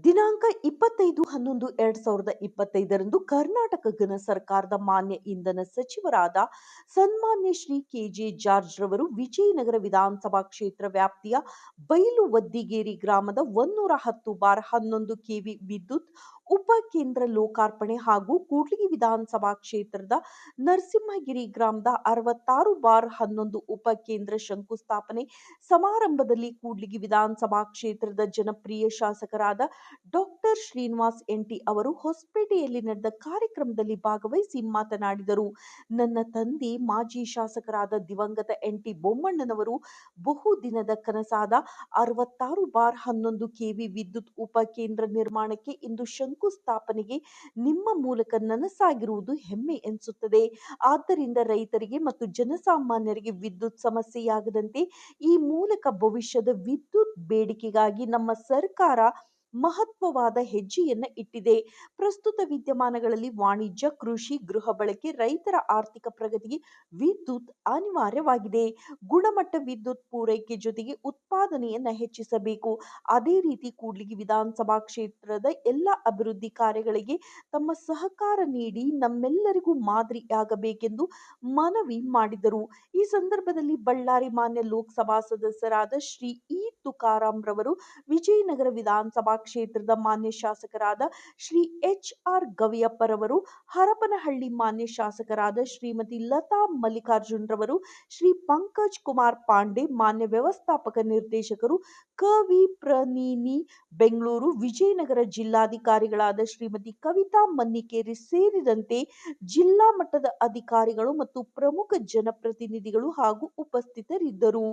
ದಿನಾಂಕ 25/11/2025ರಂದು ಕರ್ನಾಟಕ ಘನ ಸರ್ಕಾರದ ಮಾನ್ಯ ಇಂಧನ ಸಚಿವರಾದ ಸನ್ಮಾನ್ಯ ಶ್ರೀ ಕೆ.ಜೆ. ಜಾರ್ಜ್ ರವರು ವಿಜಯನಗರ ವಿಧಾನಸಭಾ ಕ್ಷೇತ್ರ ವ್ಯಾಪ್ತಿಯ ಬೈಲು-ವದ್ದಿಗೇರಿ ಗ್ರಾಮದ 110/11 ಕೆವಿ ವಿದ್ಯುತ್ ಉಪಕೇಂದ್ರ ಲೋಕಾರ್ಪಣೆ ಹಾಗೂ ಕೂಡ್ಲಿಗಿ ವಿಧಾನಸಭಾ ಕ್ಷೇತ್ರದ ನರಸಿಂಹಗಿರಿ ಗ್ರಾಮದ 66/11 ಉಪಕೇಂದ್ರ ಶಂಕುಸ್ಥಾಪನೆ ಸಮಾರಂಭದಲ್ಲಿ ಕೂಡ್ಲಿಗಿ ವಿಧಾನಸಭಾ ಕ್ಷೇತ್ರದ ಜನಪ್ರಿಯ ಶಾಸಕರಾದ ಡಾಕ್ಟರ್ ಶ್ರೀನಿವಾಸ್ ಎನ್.ಟಿ ಅವರು ಹೊಸಪೇಟೆಯಲ್ಲಿ ನಡೆದ ಕಾರ್ಯಕ್ರಮದಲ್ಲಿ ಭಾಗವಹಿಸಿ ಮಾತನಾಡಿದರು. ನನ್ನ ತಂದೆ ಮಾಜಿ ಶಾಸಕರಾದ ದಿವಂಗತ ಎನ್.ಟಿ ಬೊಮ್ಮಣ್ಣನವರು ಬಹುದಿನದ ಕನಸಾದ 66/11 ಕೆವಿ ವಿದ್ಯುತ್ ಉಪಕೇಂದ್ರ ನಿರ್ಮಾಣಕ್ಕೆ ಇಂದು ಶಂಕುಸ್ಥಾಪನೆಗೆ ನಿಮ್ಮ ಮೂಲಕ ನನಸಾಗಿರುವುದು ಹೆಮ್ಮೆ ಎನಿಸುತ್ತದೆ. ಆದ್ದರಿಂದ ರೈತರಿಗೆ ಮತ್ತು ಜನಸಾಮಾನ್ಯರಿಗೆ ವಿದ್ಯುತ್ ಸಮಸ್ಯೆಯಾಗದಂತೆ ಈ ಮೂಲಕ ಭವಿಷ್ಯದ ವಿದ್ಯುತ್ ಬೇಡಿಕೆಗಾಗಿ ನಮ್ಮ ಸರ್ಕಾರ ಮಹತ್ವವಾದ ಹೆಜ್ಜೆಯನ್ನ ಇಟ್ಟಿದೆ. ಪ್ರಸ್ತುತ ವಿದ್ಯಮಾನಗಳಲ್ಲಿ ವಾಣಿಜ್ಯ, ಕೃಷಿ, ಗೃಹ ಬಳಕೆ, ರೈತರ ಆರ್ಥಿಕ ಪ್ರಗತಿಗೆ ವಿದ್ಯುತ್ ಅನಿವಾರ್ಯವಾಗಿದೆ. ಗುಣಮಟ್ಟ ವಿದ್ಯುತ್ ಪೂರೈಕೆ ಜೊತೆಗೆ ಉತ್ಪಾದನೆಯನ್ನ ಹೆಚ್ಚಿಸಬೇಕು. ಅದೇ ರೀತಿ ಕೂಡ್ಲಿಗಿ ವಿಧಾನಸಭಾ ಕ್ಷೇತ್ರದ ಎಲ್ಲ ಅಭಿವೃದ್ಧಿ ಕಾರ್ಯಗಳಿಗೆ ತಮ್ಮ ಸಹಕಾರ ನೀಡಿ ನಮ್ಮೆಲ್ಲರಿಗೂ ಮಾದರಿಯಾಗಬೇಕೆಂದು ಮನವಿ ಮಾಡಿದರು. ಈ ಸಂದರ್ಭದಲ್ಲಿ ಬಳ್ಳಾರಿ ಮಾನ್ಯ ಲೋಕಸಭಾ ಸದಸ್ಯರಾದ ಶ್ರೀ ಇ. ತುಕಾರಾಂ ರವರು, ವಿಜಯನಗರ ವಿಧಾನಸಭಾ ಕ್ಷೇತ್ರದ ಮಾನ್ಯ ಶಾಸಕರಾದ ಶ್ರೀ ಎಚ್. ಆರ್. ಗವಿಯಪ್ಪರವರು, ಹರಪನಹಳ್ಳಿ ಮಾನ್ಯ ಶಾಸಕರಾದ ಶ್ರೀಮತಿ ಲತಾ ಮಲ್ಲಿಕಾರ್ಜುನ್ ರವರು, ಶ್ರೀ ಪಂಕಜ್ ಕುಮಾರ್ ಪಾಂಡೆ ಮಾನ್ಯ ವ್ಯವಸ್ಥಾಪಕ ನಿರ್ದೇಶಕರು ಕ.ವಿ.ಪ್ರ.ನಿ. ಬೆಂಗಳೂರು, ವಿಜಯನಗರ ಜಿಲ್ಲಾಧಿಕಾರಿಗಳಾದ ಶ್ರೀಮತಿ ಕವಿತಾ ಮನ್ನಿಕೇರಿ ಸೇರಿದಂತೆ ಜಿಲ್ಲಾ ಮಟ್ಟದ ಅಧಿಕಾರಿಗಳು ಮತ್ತು ಪ್ರಮುಖ ಜನಪ್ರತಿನಿಧಿಗಳು ಹಾಗೂ ಉಪಸ್ಥಿತರಿದ್ದರು.